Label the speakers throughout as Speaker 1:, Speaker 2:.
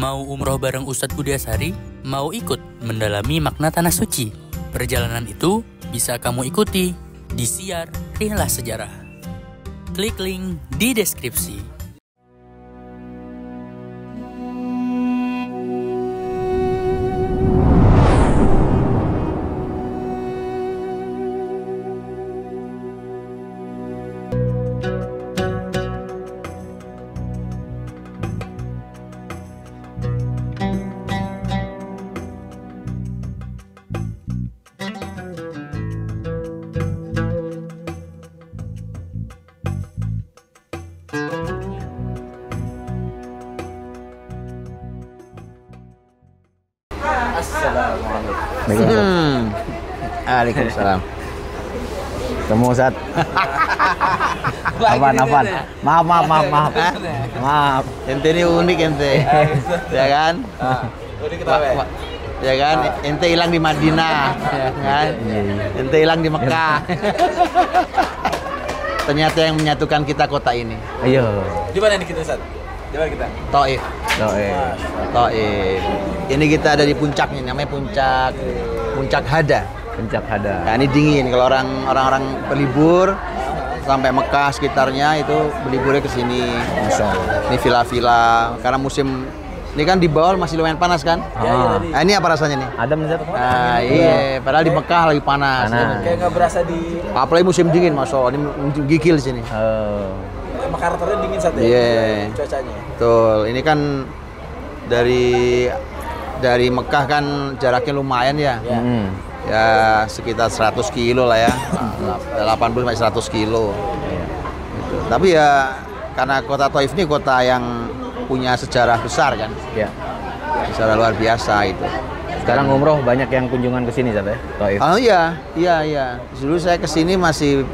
Speaker 1: Mau umroh bareng Ustadz Budi Asari? Mau ikut mendalami makna Tanah Suci? Perjalanan itu bisa kamu ikuti di Siar Rihlah Sejarah. Klik link di deskripsi.
Speaker 2: Assalamualaikum. Waalaikumsalam. Ketemu Ustaz. Apaan? Maaf. Ente ini unik ente. Ya kan?
Speaker 3: Unik kenapa?
Speaker 2: Ya kan? Ente hilang di Madinah, ya kan? Ente hilang di Mekah. Ternyata yang menyatukan kita kota ini.
Speaker 3: Ayo. Di mana nih kita, Ustaz? Di mana kita?
Speaker 2: Taif. Ini kita ada di puncaknya, namanya Puncak Hada.
Speaker 3: Puncak Hada.
Speaker 2: Nah, ini dingin kalau orang-orang berlibur sampai Mekah sekitarnya itu berliburnya ke sini. Ini villa-villa karena musim ini kan di bawah masih lumayan panas kan? Nah, ini apa rasanya nih?
Speaker 3: Adem Ustaz.
Speaker 2: Iya, padahal di Mekah lagi panas.
Speaker 3: Kayak nggak berasa di.
Speaker 2: Apalagi musim dingin, Masya Allah, ini gigil sini.
Speaker 3: Karakternya dingin saat
Speaker 2: Iya.
Speaker 3: Cuacanya.
Speaker 2: Betul. Ini kan dari Mekah kan jaraknya lumayan ya. Ya sekitar 100 kilo lah ya. 80-100 kilo. Gitu. Tapi ya karena kota Taif ini kota yang punya sejarah besar kan.
Speaker 3: Ya.
Speaker 2: Sejarah luar biasa itu.
Speaker 3: Sekarang umroh banyak yang kunjungan ke sini Ustaz ya, Taif.
Speaker 2: Oh iya. Dulu saya ke sini masih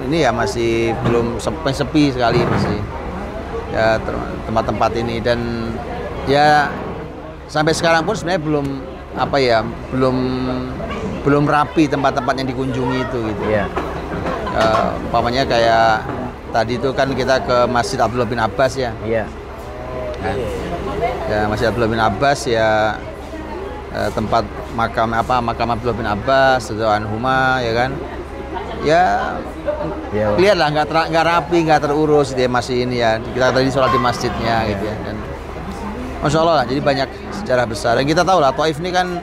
Speaker 2: belum sepi sekali masih. Ya tempat-tempat ini dan ya sampai sekarang pun sebenarnya belum rapi tempat-tempat yang dikunjungi itu gitu.
Speaker 3: Iya.
Speaker 2: Umpamanya kayak tadi itu kan kita ke Masjid Abdullah bin Abbas ya.
Speaker 3: Iya.
Speaker 2: Nah, ya Masjid Abdullah bin Abbas ya tempat makam Abdullah bin Abbas radhiyallahu anhuma ya kan. Ya lihatlah nggak rapi, nggak terurus dia masih ini ya. Kita tadi sholat di masjidnya gitu ya. Dan Masya Allah lah, jadi banyak sejarah besar. Dan kita tahu lah, Taif ini kan,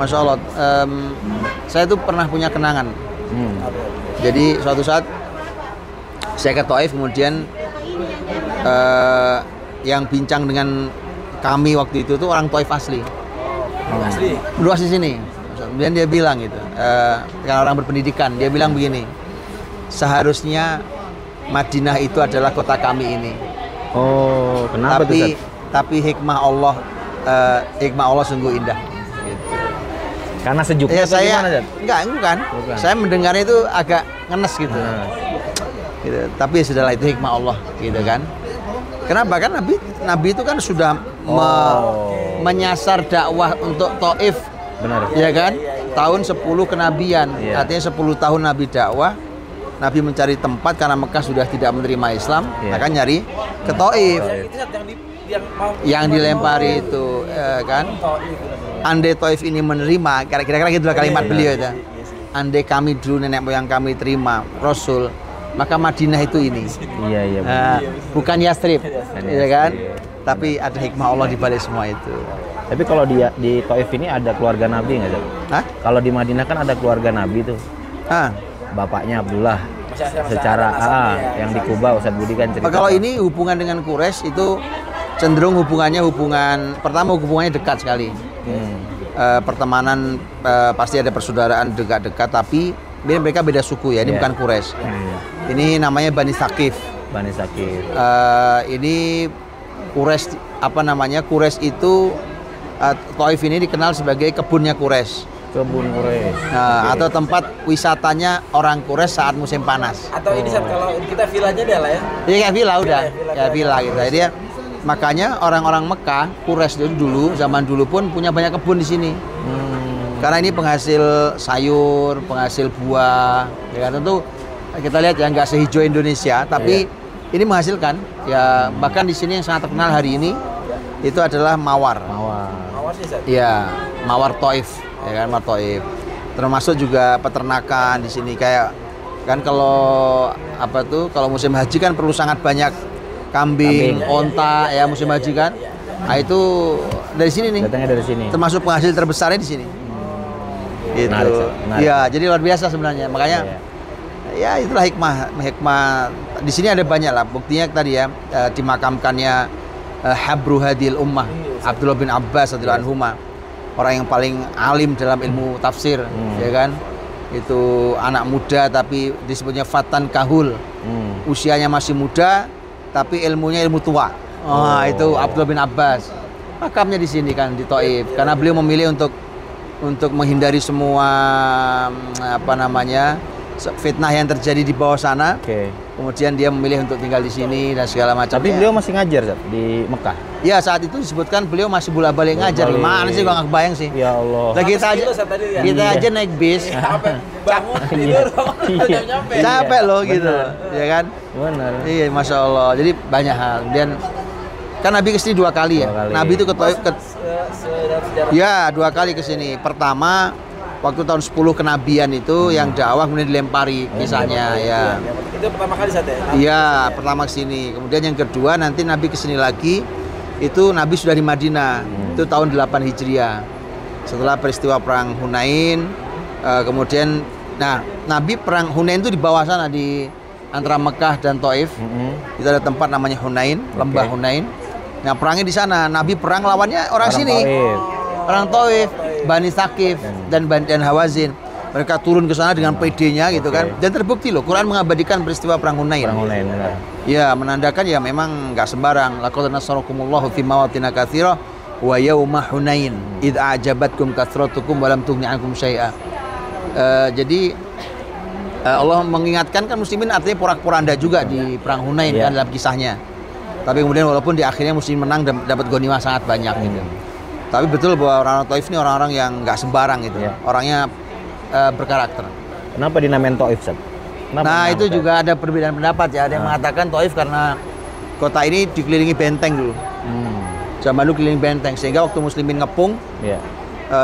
Speaker 2: Masya Allah, saya tuh pernah punya kenangan. Jadi suatu saat saya ke Taif, kemudian yang bincang dengan kami waktu itu tuh orang Taif asli.
Speaker 3: Asli?
Speaker 2: Luas di sini. Kemudian dia bilang gitu, kan orang berpendidikan, dia bilang begini, seharusnya Madinah itu adalah kota kami ini.
Speaker 3: Oh, kenapa tuh Ustaz?
Speaker 2: Tapi hikmah Allah sungguh indah. Gitu.
Speaker 3: Karena sejuknya
Speaker 2: Ya saya
Speaker 3: bukan.
Speaker 2: Saya mendengarnya itu agak ngenes gitu. Gitu. Tapi ya sudahlah, itu hikmah Allah gitu kan. Kenapa kan Nabi itu kan sudah menyasar dakwah untuk Taif.
Speaker 3: Benar.
Speaker 2: Ya kan? Tahun 10 kenabian. Artinya 10 tahun Nabi dakwah. Nabi mencari tempat karena Mekah sudah tidak menerima Islam, maka nyari ke Taif. Yang dilempari itu kan. Andai Taif ini menerima, kira-kira gitulah kalimat beliau itu. Andai kami dulu nenek moyang kami terima Rasul, maka Madinah itu ini.
Speaker 3: Iya.
Speaker 2: Bukan Yastrib, ya kan? Tapi ada hikmah Allah di balik semua itu.
Speaker 3: Tapi kalau di Taif ini ada keluarga Nabi nggak, Ustaz?
Speaker 2: Hah?
Speaker 3: Kalau di Madinah kan ada keluarga Nabi tuh. Bapaknya Abdullah. Secara yang di Kuba Ustadz Budi kan cerita.
Speaker 2: Kalau ini hubungan dengan Quraisy itu cenderung hubungannya dekat sekali. Pertemanan pasti ada persaudaraan dekat-dekat, tapi mereka beda suku ya. Ini bukan Quraisy. Ini namanya Bani Thaqif. Ini Quraisy Quraisy itu Taif ini dikenal sebagai kebunnya Quraisy. Atau tempat wisatanya orang Quraisy saat musim panas.
Speaker 3: Atau ini kalau kita villanya dia lah ya.
Speaker 2: Iya kayak villa udah. Kayak villa gitu. Jadi makanya orang-orang Mekah, Quraisy zaman dulu pun punya banyak kebun di sini. Karena ini penghasil sayur, penghasil buah. Ya tentu kita lihat ya nggak sehijau Indonesia, tapi ini menghasilkan. Ya bahkan di sini yang sangat terkenal hari ini itu adalah mawar.
Speaker 3: Mawar
Speaker 4: sih, Zat.
Speaker 2: Iya, mawar Taif, ya kan, mawar Taif. Termasuk juga peternakan di sini kayak kan kalau apa tuh kalau musim haji kan perlu sangat banyak kambing, onta ya musim haji kan. Nah, itu dari sini nih.
Speaker 3: Datangnya dari sini.
Speaker 2: Termasuk penghasil terbesarnya di sini. Gitu.
Speaker 3: Menarik.
Speaker 2: Iya, jadi luar biasa sebenarnya. Makanya ya itulah hikmah. Di sini ada banyak lah buktinya tadi ya dimakamkannya Habru Hadil Ummah Abdullah bin Abbas radhiyallahu anhuma, orang yang paling alim dalam ilmu tafsir, ya kan? Itu anak muda tapi disebutnya Fatan Kahul. Usianya masih muda tapi ilmunya ilmu tua. Itu Abdullah bin Abbas. Makamnya di sini kan di Taif karena beliau memilih untuk menghindari semua apa namanya fitnah yang terjadi di bawah sana. Kemudian dia memilih untuk tinggal di sini dan segala macam.
Speaker 3: Tapi beliau masih ngajar Zat, di Mekah.
Speaker 2: Ya saat itu disebutkan beliau masih bolak-balik ngajar. Gimana sih gua nggak kebayang sih.
Speaker 3: Ya Allah.
Speaker 2: Nah, kita aja naik bis.
Speaker 4: Bangun tidur, nyampe.
Speaker 2: Capek loh gitu, ya kan?
Speaker 3: Benar.
Speaker 2: Iya, masya Allah. Jadi banyak hal. Dan kan Nabi kesini 2 kali ya. Nabi itu ya 2 kali kesini. Pertama waktu tahun 10 kenabian itu yang dakwah kemudian dilempari kisahnya ya.
Speaker 4: Itu pertama kali Zat ya?
Speaker 2: Iya, pertama kesini. Kemudian yang kedua nanti Nabi kesini lagi itu Nabi sudah di Madinah. Itu tahun 8 Hijriah. Setelah peristiwa perang Hunain, kemudian Nabi perang Hunain itu di bawah sana di antara Mekah dan Taif. Itu ada tempat namanya Hunain, lembah Hunain. Nah, perangnya di sana. Nabi perang lawannya orang sini. Orang Taif, Bani Thaqif dan Hawazin. Mereka turun ke sana dengan PD-nya gitu kan. Dan terbukti loh, Quran mengabadikan peristiwa perang Hunain. Ya, menandakan ya memang nggak sembarang. Laqad nasarakumullahu fi mawatin katsira wa yauma Hunain id a'jabatkum kathratukum wa lam tughni 'ankum syai'a. Jadi Allah mengingatkan kan muslimin artinya porak-poranda juga di perang Hunain kan dalam kisahnya. Tapi kemudian walaupun di akhirnya muslim menang dan dapat ghanimah sangat banyak gitu. Tapi betul bahwa orang-orang Taif ini orang-orang yang nggak sembarang gitu. Orangnya berkarakter.
Speaker 3: Kenapa dinamain Taif, Zat?
Speaker 2: Nah, itu juga ada perbedaan pendapat ya. Ada yang mengatakan Taif karena kota ini dikelilingi benteng dulu. Zaman dulu keliling benteng sehingga waktu muslimin ngepung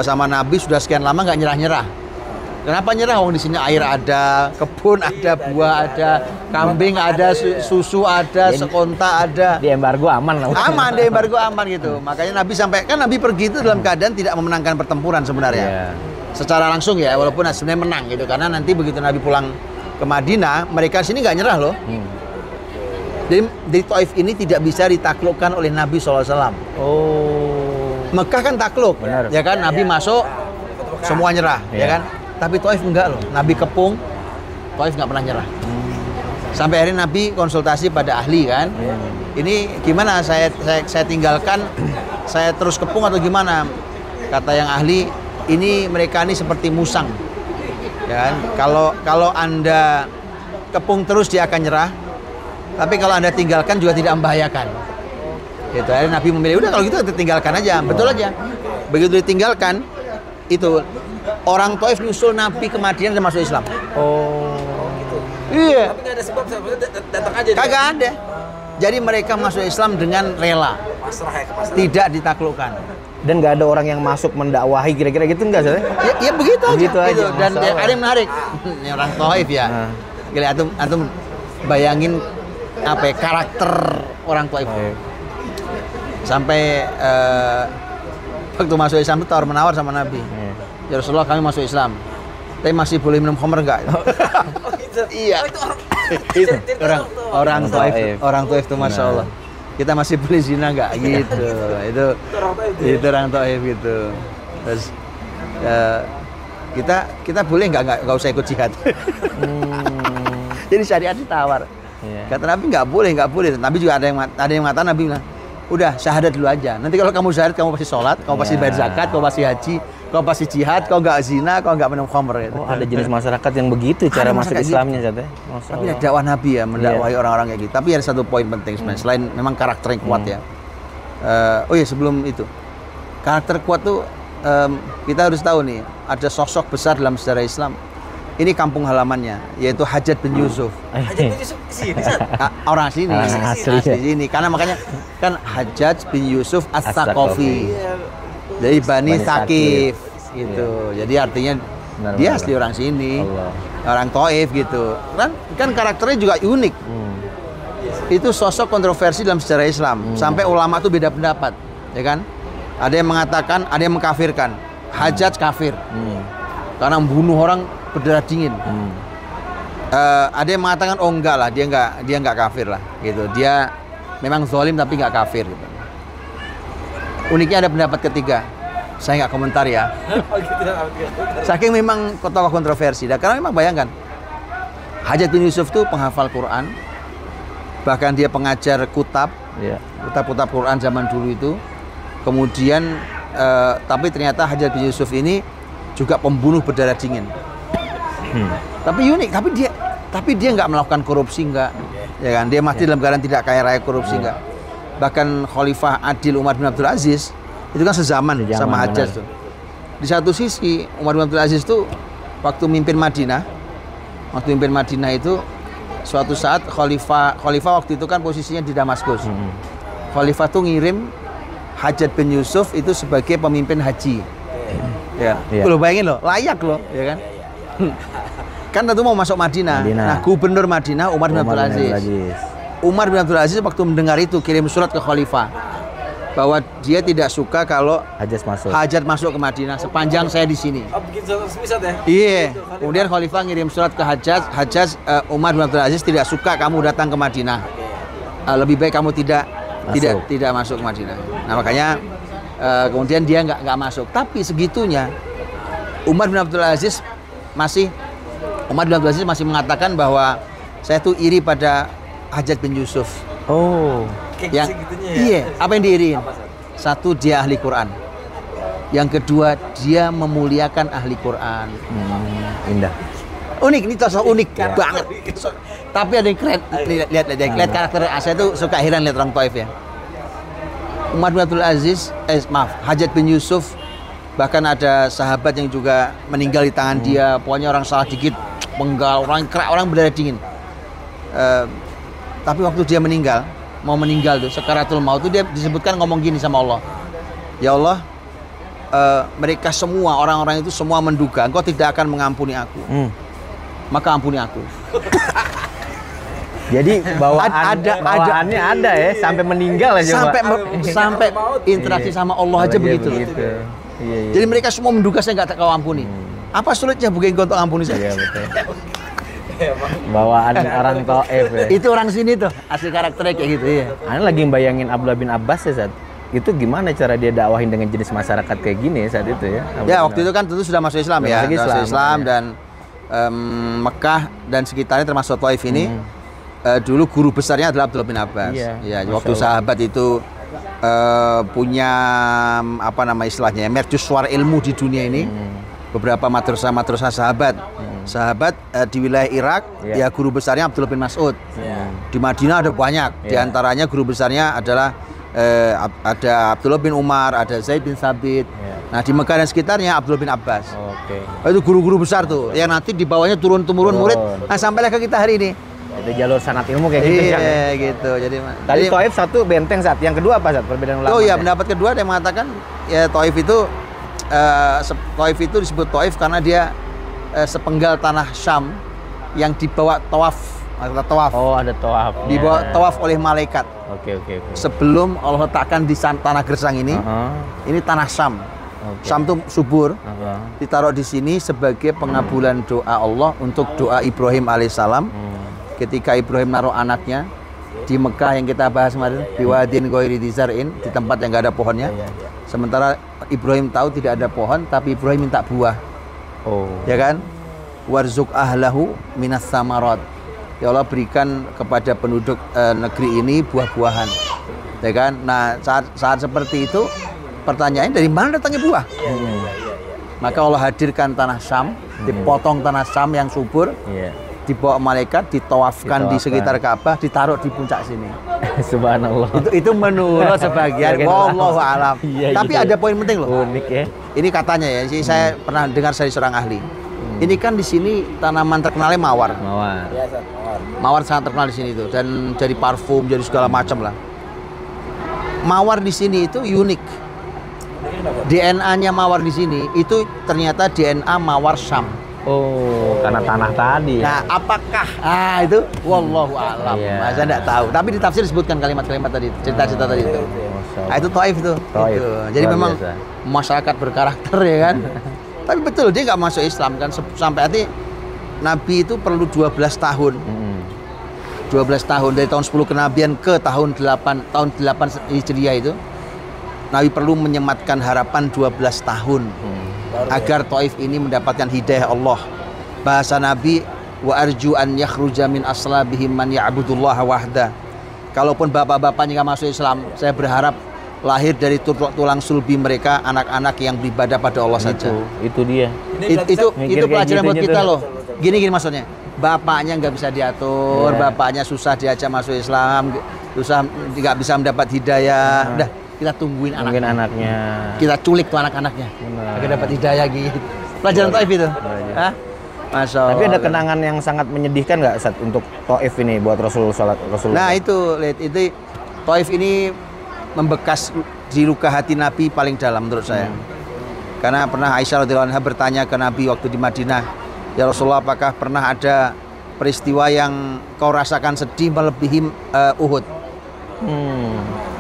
Speaker 2: sama Nabi sudah sekian lama nggak nyerah-nyerah. Kenapa nyerah? Wong di sini air ada, kebun ada, buah ada, kambing ada, susu ada, sekonta ada.
Speaker 3: Di embargo aman lah.
Speaker 2: Aman, di embargo aman gitu. Makanya Nabi sampai kan Nabi pergi itu dalam keadaan tidak memenangkan pertempuran sebenarnya. Secara langsung ya, walaupun sebenarnya menang gitu. Karena nanti begitu Nabi pulang ke Madinah, mereka sini nggak nyerah loh. Jadi di Taif ini tidak bisa ditaklukkan oleh Nabi SAW. Mekah kan takluk, ya kan? Nabi masuk, semua nyerah, ya kan? Tapi Taif enggak loh. Nabi kepung, Taif nggak pernah nyerah. Sampai akhirnya Nabi konsultasi pada ahli kan. Ini gimana? Saya tinggalkan, saya terus kepung atau gimana? Kata yang ahli, ini mereka ini seperti musang, ya kan? Kalau Anda kepung terus dia akan nyerah. Tapi kalau Anda tinggalkan juga tidak membahayakan. Gitu. Akhirnya Nabi memilih, udah kalau gitu kita tinggalkan aja, betul aja. Begitu ditinggalkan, itu orang Taif nyusul Nabi ke Madinah dan masuk Islam.
Speaker 4: Gitu.
Speaker 2: Iya.
Speaker 4: Tapi nggak ada sebab, datang aja.
Speaker 2: Kagak ada. Jadi mereka masuk Islam dengan rela, tidak ditaklukkan.
Speaker 3: Dan nggak ada orang yang masuk mendakwahi kira-kira gitu nggak sih?
Speaker 2: Ya begitu aja.
Speaker 3: Gitu.
Speaker 2: Dan ada yang menarik. Ini orang Taif ya. Gila, antum bayangin apa ya, karakter orang Taif. Sampai waktu masuk Islam itu tawar menawar sama Nabi. Ya Rasulullah, kami masuk Islam, tapi masih boleh minum khamr enggak? Iya. Orang Taif itu masya Allah. Kita masih boleh zina enggak? Gitu. Itu orang Taif gitu. Terus kita boleh enggak usah ikut jihad? Jadi syariat ditawar. Kata Nabi nggak boleh. Nabi juga ada yang mengatakan, Nabi bilang, udah syahadat dulu aja. Nanti kalau kamu syahadat, kamu pasti sholat, kamu pasti bayar zakat, kamu pasti haji, kamu pasti jihad, kamu nggak zina, kamu nggak minum khamr. Gitu.
Speaker 3: Ada jenis masyarakat yang begitu cara masuk Islamnya, Zat.
Speaker 2: Tapi ada dakwah Nabi ya, mendakwahi orang-orang kayak gitu. Tapi ada satu poin penting sebenarnya, selain memang karakter yang kuat ya. Sebelum itu, karakter kuat tuh kita harus tahu nih, ada sosok besar dalam sejarah Islam ini kampung halamannya, yaitu Hajjaj bin Yusuf.
Speaker 4: Hajat itu sini, Sat.
Speaker 2: Orang sini,
Speaker 3: Asli.
Speaker 2: asli sini. Karena makanya kan Hajjaj bin Yusuf As-Saqafi.
Speaker 4: Iya.
Speaker 2: Dari Bani
Speaker 3: Bani
Speaker 2: Thaqif gitu. Jadi artinya
Speaker 3: Benar,
Speaker 2: dia
Speaker 3: benar.
Speaker 2: asli orang sini.
Speaker 3: Allah.
Speaker 2: Orang Taif gitu. Kan karakternya juga unik. Itu sosok kontroversi dalam sejarah Islam. Sampai ulama tuh beda pendapat, ya kan? Ada yang mengatakan, ada yang mengkafirkan. Hajjaj kafir. Karena membunuh orang berdarah dingin. Ada yang mengatakan oh enggak lah, dia enggak kafir lah gitu. Dia memang zalim tapi enggak kafir gitu. Uniknya ada pendapat ketiga. Saya nggak komentar ya.
Speaker 4: Oh gitu.
Speaker 2: Saking memang tokoh kontroversi. Dan karena memang bayangkan, Hajjaj bin Yusuf tuh penghafal Quran. Bahkan dia pengajar kutab.
Speaker 3: Iya.
Speaker 2: Kutab-kutab Quran zaman dulu itu. Kemudian tapi ternyata Hajjaj bin Yusuf ini juga pembunuh berdarah dingin. Tapi unik, tapi dia nggak melakukan korupsi, nggak, ya kan? Dia mati dalam keadaan tidak kaya raya korupsi, nggak. Bahkan Khalifah Adil Umar bin Abdul Aziz itu kan sezaman sama Hajjaj tuh. Di satu sisi Umar bin Abdul Aziz tuh waktu mimpin Madinah itu suatu saat Khalifah waktu itu kan posisinya di Damaskus. Khalifah tuh ngirim Hajjaj bin Yusuf itu sebagai pemimpin haji. Ya, lo bayangin lo, layak lo, ya kan? Kan tentu mau masuk Madinah. Nah, gubernur Madinah Umar bin Abdul Aziz. Umar bin Abdul Aziz waktu mendengar itu kirim surat ke Khalifah bahwa dia tidak suka kalau Hajjaj masuk ke Madinah sepanjang saya di sini.
Speaker 4: Oh, bikin surat resmi, Sat, ya?
Speaker 2: Iya. Kemudian Khalifah ngirim surat ke Hajjaj, Umar bin Abdul Aziz tidak suka kamu datang ke Madinah. Lebih baik kamu tidak masuk ke Madinah. Nah, makanya kemudian dia nggak masuk. Tapi segitunya Umar bin Abdul Aziz masih mengatakan bahwa saya tuh iri pada Hajjaj bin Yusuf.
Speaker 3: Oh.
Speaker 2: Yang iya, apa yang diiriin? Satu, dia ahli Quran. Yang kedua, dia memuliakan ahli Quran.
Speaker 3: Indah.
Speaker 2: Unik, ini sosok unik banget. Tapi ada yang keren. Lihat karakter. Saya tuh suka heran lihat orang Taif ya. Umar bin Abdul Aziz, Hajjaj bin Yusuf, bahkan ada sahabat yang juga meninggal di tangan dia. Pokoknya orang salah dikit penggal, orang berdarah dingin. Tapi waktu dia mau meninggal tuh, sakaratul maut tuh dia disebutkan ngomong gini sama Allah. Ya Allah, mereka semua orang-orang itu semua menduga Engkau tidak akan mengampuni aku. Maka ampuni aku.
Speaker 3: Jadi bawaannya ada ya sampai meninggal aja.
Speaker 2: Sampai interaksi sama Allah aja begitu.
Speaker 3: Iya.
Speaker 2: Jadi mereka semua menduga saya nggak kau ampuni. Apa sulitnya bukan Engkau untuk ampuni saya?
Speaker 3: Iya betul. Bawaan orang Taif ya.
Speaker 2: Itu orang sini tuh, asli karakternya kayak gitu ya.
Speaker 3: Ana lagi bayangin Abdullah bin Abbas ya saat itu gimana cara dia dakwahin dengan jenis masyarakat kayak gini saat itu ya?
Speaker 2: Ya waktu itu kan tentu sudah masuk Islam ya, masuk Islam dan Mekah dan sekitarnya termasuk Taif ini. Dulu guru besarnya adalah Abdullah bin Abbas. Ya, waktu sahabat itu punya apa nama istilahnya, mercusuar ilmu di dunia ini. Beberapa madrasah sahabat di wilayah Irak, ya guru besarnya Abdullah bin Mas'ud. Di Madinah ada banyak. Di antaranya guru besarnya adalah ada Abdullah bin Umar, ada Zaid bin Thabit. Nah, di Mekah dan sekitarnya Abdullah bin Abbas. Itu guru-guru besar tuh, yang nanti di bawahnya turun-temurun murid. Nah, sampailah ke kita hari ini.
Speaker 3: Itu jalur sanad ilmu kayak gitu.
Speaker 2: Iya, gitu. Jadi
Speaker 3: Taif satu benteng saat. Yang kedua apa saat perbedaan ulama?
Speaker 2: Oh iya, pendapat kedua ada yang mengatakan ya Taif itu disebut Taif karena dia sepenggal tanah Syam yang dibawa tawaf.
Speaker 3: Oh, ada tawaf.
Speaker 2: Dibawa tawaf oleh malaikat.
Speaker 3: Oke.
Speaker 2: Sebelum Allah letakkan di tanah gersang ini, ini tanah Syam. Syam itu subur. Ditaruh di sini sebagai pengabulan doa Allah untuk doa Ibrahim alaihissalam. Ketika Ibrahim naruh anaknya di Mekah yang kita bahas kemarin, biwadin ghairi dzar'in, di tempat yang nggak ada pohonnya. Sementara Ibrahim tahu tidak ada pohon, tapi Ibrahim minta buah. Ya kan? Warzuk ahlahu minas samarat. Ya Allah, berikan kepada penduduk negeri ini buah-buahan. Ya kan? Nah, saat seperti itu pertanyaannya dari mana datangnya buah? Maka Allah hadirkan tanah Syam, dipotong tanah Syam yang subur. Dibawa malaikat, ditawafkan di sekitar Ka'bah, ditaruh di puncak sini.
Speaker 3: Subhanallah.
Speaker 2: Itu menurut sebagian, wallahu alam. Tapi ada poin penting loh.
Speaker 3: Unik ya.
Speaker 2: Ini katanya ya, saya pernah dengar dari seorang ahli. Ini kan di sini tanaman terkenalnya mawar.
Speaker 3: Mawar.
Speaker 4: Iya, Ustaz. Mawar.
Speaker 2: Mawar sangat terkenal di sini itu dan jadi parfum, jadi segala macam lah. Mawar di sini itu unik. DNA-nya mawar di sini itu ternyata DNA mawar Syam.
Speaker 3: Oh, karena tanah tadi ya.
Speaker 2: Nah, apakah itu wallahu a'lam.
Speaker 3: Iya.
Speaker 2: Saya enggak tahu, tapi di tafsir disebutkan kalimat-kalimat tadi, cerita-cerita tadi itu. Nah, itu Taif itu.
Speaker 3: Taif.
Speaker 2: Gitu. Jadi
Speaker 3: Luar
Speaker 2: memang
Speaker 3: biasa.
Speaker 2: masyarakat berkarakter ya kan. Tapi betul dia nggak masuk Islam kan sampai hati Nabi itu perlu 12 tahun. 12 tahun dari tahun 10 kenabian ke tahun 8 Hijriah itu. Nabi perlu menyematkan harapan 12 tahun agar Taif ini mendapatkan hidayah Allah. Bahasa Nabi, wa arju an yakhruja min aslabihim man ya'budullaha wahda. Kalaupun bapak-bapaknya nggak masuk Islam, saya berharap lahir dari tulang sulbi mereka anak-anak yang beribadah pada Allah saja.
Speaker 3: Itu dia.
Speaker 2: Itu pelajaran buat
Speaker 3: gitunya
Speaker 2: kita
Speaker 3: tuh.
Speaker 2: loh. Gini maksudnya. Bapaknya nggak bisa diatur, bapaknya susah diajak masuk Islam, susah nggak bisa mendapat hidayah. Udah kita tungguin
Speaker 3: Mungkin
Speaker 2: anaknya.
Speaker 3: anaknya.
Speaker 2: Kita culik tuh anak-anaknya agar dapat hidayah gitu. Pelajaran Taif itu. Hah? Masya Allah.
Speaker 3: Tapi ada kenangan yang sangat menyedihkan nggak saat untuk Taif ini buat Rasul.
Speaker 2: Nah itu Taif ini membekas di luka hati Nabi paling dalam menurut saya. Karena pernah Aisyah radhiyallahu anha bertanya ke Nabi waktu di Madinah, ya Rasulullah, apakah pernah ada peristiwa yang kau rasakan sedih melebihi Uhud?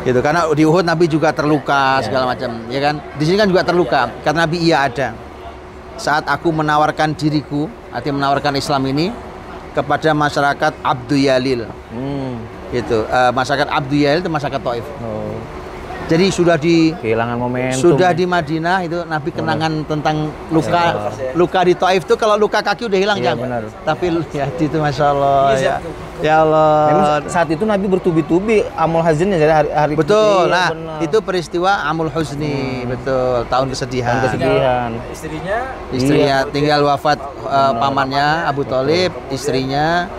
Speaker 2: Gitu, karena di Uhud Nabi juga terluka segala macam, ya kan? Di sini kan juga terluka, karena Nabi iya ada. Saat aku menawarkan diriku, artinya menawarkan Islam ini kepada masyarakat Abdu Yalil, gitu. Masyarakat Abdu Yalil itu masyarakat Taif. Jadi
Speaker 3: Kehilangan momentum.
Speaker 2: sudah di Madinah itu Nabi kenangan tentang luka di Taif itu, kalau luka kaki udah hilang
Speaker 3: Iya,
Speaker 2: jangan.
Speaker 3: benar.
Speaker 2: Tapi ya itu Masya Allah ya Allah.
Speaker 3: Memang saat itu Nabi bertubi-tubi amul hazinnya jadi hari
Speaker 2: Betul.
Speaker 3: iya,
Speaker 2: Nah,
Speaker 3: benar.
Speaker 2: itu peristiwa Amul Huzni, betul, tahun kesedihan. Istrinya tinggal wafat pamannya Abu Thalib, istrinya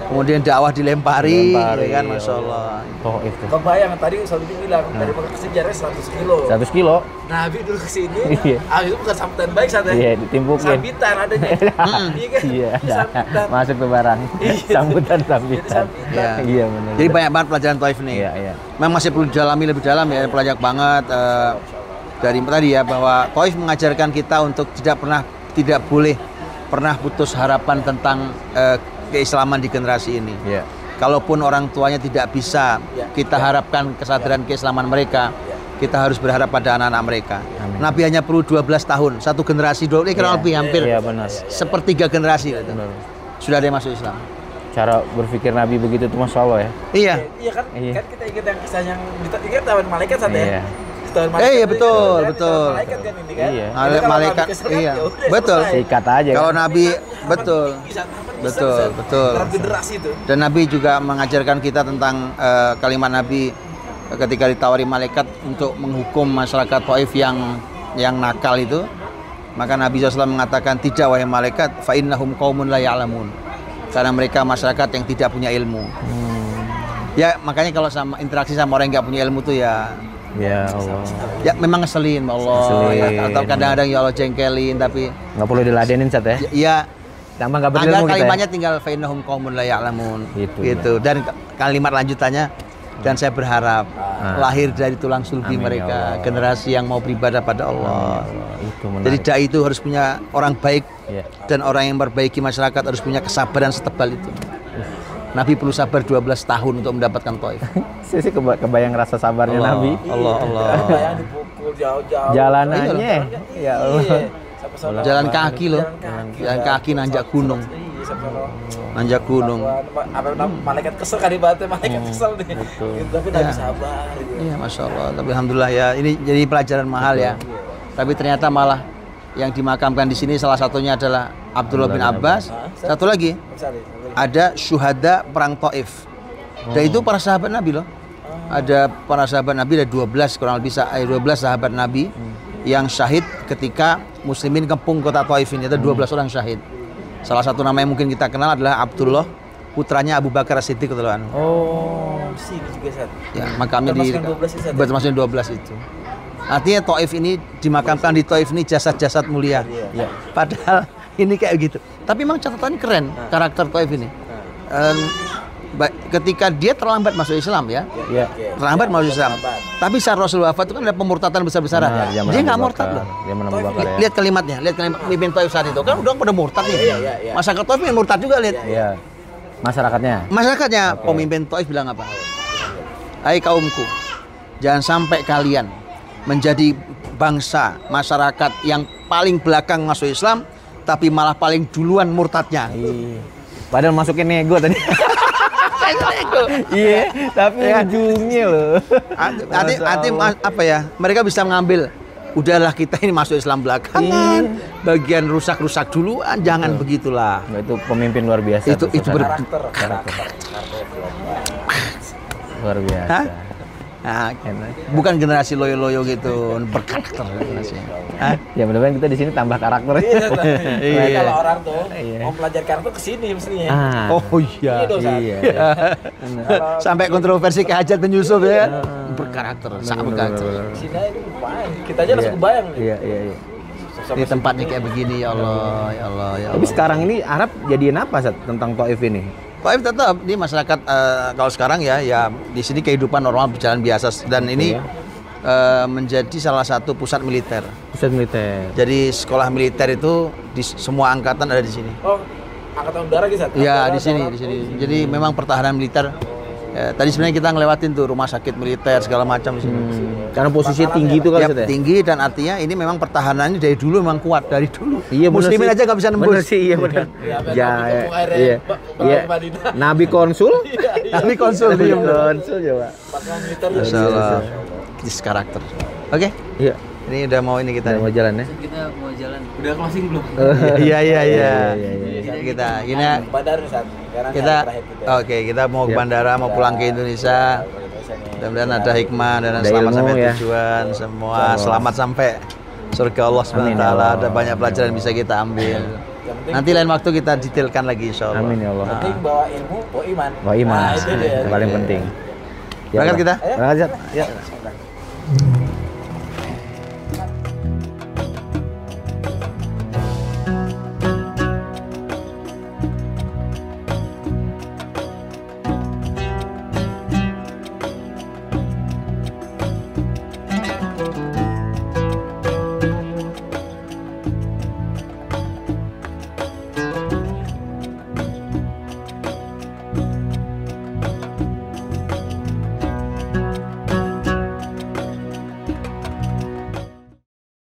Speaker 2: kemudian dakwah dilempari, ya kan, Masya Allah.
Speaker 3: Itu.
Speaker 4: Kebayang tadi Ustaz bilang dari Mekah ke sejarah 100 kilo.
Speaker 3: 100 kilo.
Speaker 4: Nabi dulu kesini,
Speaker 3: Iya.
Speaker 4: itu bukan sambutan baik saat ya.
Speaker 3: Iya, ditimpukin.
Speaker 4: Sambitan adanya. Iya kan?
Speaker 3: Iya,
Speaker 4: Sambitan.
Speaker 3: masuk tuh barang. Sambutan.
Speaker 2: Ya.
Speaker 3: Iya benar.
Speaker 2: Jadi banyak banget pelajaran Taif nih.
Speaker 3: Iya.
Speaker 2: Memang masih perlu didalami lebih dalam ya, banyak banget dari tadi ya, bahwa Taif mengajarkan kita untuk tidak boleh pernah putus harapan tentang keislaman di generasi ini.
Speaker 3: Iya.
Speaker 2: Kalaupun orang tuanya tidak bisa, kita harapkan kesadaran keislaman mereka. Kita harus berharap pada anak-anak mereka.
Speaker 3: Amin.
Speaker 2: Nabi hanya perlu 12 tahun, satu generasi, kurang lebih hampir
Speaker 3: Iya, benar.
Speaker 2: sepertiga generasi gitu.
Speaker 3: Benar.
Speaker 2: Sudah ada yang masuk Islam.
Speaker 3: Cara berpikir Nabi begitu tuh Masya Allah ya.
Speaker 2: Iya.
Speaker 4: Iya kan?
Speaker 3: Iya.
Speaker 4: Kan kita ingat yang kisah yang ingat tahun malaikat saat ya.
Speaker 3: Iya.
Speaker 4: Tahun
Speaker 2: Iya,
Speaker 4: itu
Speaker 2: betul,
Speaker 4: kan,
Speaker 2: betul.
Speaker 4: tahun malaikat kan ini kan.
Speaker 3: Iya.
Speaker 4: Jadi kalau
Speaker 2: Malaikat,
Speaker 4: Nabi kesel kan,
Speaker 2: iya.
Speaker 4: ya udah,
Speaker 2: Betul.
Speaker 4: selesai.
Speaker 3: Sikat aja.
Speaker 2: Kalau
Speaker 3: kan?
Speaker 2: Nabi betul. Betul.
Speaker 4: Dalam generasi itu.
Speaker 2: Dan Nabi juga mengajarkan kita tentang kalimat Nabi ketika ditawari malaikat untuk menghukum masyarakat Taif yang nakal itu. Maka Nabi SAW mengatakan, tidak wahai malaikat, fa innahum qaumun la ya'lamun. Karena mereka masyarakat yang tidak punya ilmu. Ya makanya kalau interaksi sama orang yang nggak punya ilmu tuh ya
Speaker 3: Allah.
Speaker 2: ya memang ngeselin Allah.
Speaker 3: Ngeselin.
Speaker 2: Ya, atau kadang-kadang ya Allah jengkelin, tapi
Speaker 3: Nggak perlu diladenin Sat ya.
Speaker 2: ya
Speaker 3: Tambah nggak
Speaker 2: agar
Speaker 3: berilmu kita
Speaker 2: kalimatnya
Speaker 3: ya.
Speaker 2: tinggal fa innahum qaumun la ya'lamun.
Speaker 3: Gitu,
Speaker 2: Dan kalimat lanjutannya, dan saya berharap lahir dari tulang sulbi
Speaker 3: Amin,
Speaker 2: mereka
Speaker 3: ya Allah.
Speaker 2: generasi yang mau beribadah pada Allah.
Speaker 3: Itu
Speaker 2: Jadi
Speaker 3: menarik.
Speaker 2: dai itu harus punya orang baik,
Speaker 3: Iya.
Speaker 2: dan orang yang memperbaiki masyarakat harus punya kesabaran setebal itu. Nabi perlu sabar 12 tahun untuk mendapatkan Taif.
Speaker 3: Saya sih kebayang rasa sabarnya
Speaker 2: Allah,
Speaker 3: Nabi.
Speaker 2: Allah.
Speaker 4: Bayang dipukul jauh-jauh.
Speaker 3: Jalanannya. Ya Allah.
Speaker 4: Iya. Sampai-sampai
Speaker 2: Jalan kaki loh.
Speaker 4: Jalan
Speaker 2: Jalan kaki nanjak gunung.
Speaker 4: Iya, sampai
Speaker 2: Nanjak gunung.
Speaker 4: apa malaikat kesel kan ibaratnya, malaikat kesel nih. Gitu, tapi Nabi sabar gitu.
Speaker 2: Iya, Masya Allah. Tapi Alhamdulillah ya, ini jadi pelajaran mahal ya. Tapi ternyata malah yang dimakamkan di sini salah satunya adalah Abdullah bin Abbas. Satu lagi ada syuhada perang Taif. Dan itu para sahabat Nabi loh. Ada para sahabat Nabi, ada 12 kurang lebih 12 sahabat Nabi yang syahid ketika muslimin kepung kota Taif ini. Ada 12 orang syahid. Salah satu nama yang mungkin kita kenal adalah Abdullah, putranya Abu Bakar As-Siddiq radhiyallahu anhu.
Speaker 4: Oh, sini juga Sat.
Speaker 2: Ya, makamnya di
Speaker 4: Termasuk 12 itu, Sat.
Speaker 2: termasuk 12 itu. Artinya Taif ini dimakamkan di Taif ini jasad-jasad mulia.
Speaker 3: Iya.
Speaker 2: Padahal ini kayak gitu. Tapi memang catatannya keren karakter Taif ini. Ketika dia terlambat masuk Islam ya, terlambat masuk Islam. Tapi saat Rasul wafat itu kan ada pemurtadan besar-besaran. Dia nggak murtad loh. Lihat kalimatnya, lihat kalimat pemimpin Taif saat itu kan udah pada murtad nih. Masyarakat Taif yang murtad juga lihat. Masyarakatnya pemimpin Taif bilang apa? Hai kaumku, jangan sampai kalian menjadi bangsa masyarakat yang paling belakang masuk Islam, tapi malah paling duluan murtadnya.
Speaker 3: Padahal masukin nego tadi. Iya, tapi ujungnya loh.
Speaker 2: Arti apa ya? Mereka bisa mengambil. Udahlah kita ini masuk Islam belakangan, bagian rusak-rusak duluan, jangan begitulah.
Speaker 3: Itu pemimpin luar biasa.
Speaker 2: Itu
Speaker 4: karakter.
Speaker 3: Luar biasa.
Speaker 2: Nah, bukan generasi loyo-loyo gitu, berkarakter generasi.
Speaker 3: Ya mudah-mudahan kita di sini tambah karakter.
Speaker 4: Iya. Kalau orang tuh mau belajar karakter kesini mestinya.
Speaker 2: Iya. Sampai kontroversi ke Hajat bin Yusuf ya. Berkarakter, sangat berkarakter.
Speaker 4: Sini itu kita aja langsung kebayang.
Speaker 3: Iya.
Speaker 2: Di tempatnya kayak begini, ya Allah, ya Allah, ya Allah.
Speaker 3: Tapi sekarang ini Arab jadiin apa tentang Taif ini?
Speaker 2: Taif tetap di masyarakat kalau sekarang ya di sini kehidupan normal berjalan biasa dan ini menjadi salah satu pusat militer.
Speaker 3: Pusat militer.
Speaker 2: Jadi sekolah militer itu di semua angkatan ada di sini.
Speaker 4: Oh, angkatan udara gitu?
Speaker 2: Iya di sini. Jadi memang pertahanan militer. Tadi sebenarnya kita ngelewatin tuh rumah sakit militer segala macam di sini.
Speaker 3: Karena posisinya tinggi itu kan ya?
Speaker 2: Tinggi dan artinya ini memang pertahanannya dari dulu memang kuat dari dulu.
Speaker 3: Iya,
Speaker 2: Muslimin aja nggak bisa nembus.
Speaker 3: Iya benar. Iya. Nabi konsul.
Speaker 2: Nabi konsul dia.
Speaker 3: Konsul coba.
Speaker 2: Masalah kisah karakter. Oke?
Speaker 3: Iya.
Speaker 2: Ini udah mau ini kita.
Speaker 3: Udah mau jalan ya?
Speaker 1: Kita mau jalan. Udah closing belum?
Speaker 2: Iya. Kita ini kita mau ke bandara, mau pulang ke Indonesia. Mudah-mudahan ada hikmah dan selamat sampai tujuan semua. Selamat sampai surga Allah SWT. Ada banyak pelajaran yang bisa kita ambil. Nanti lain waktu kita detailkan lagi insyaallah.
Speaker 3: Amin ya Allah.
Speaker 4: Penting bawa ilmu, bawa iman.
Speaker 3: Bawa iman. Itu paling penting.
Speaker 2: Berangkat kita?
Speaker 3: Berangkat. Ya.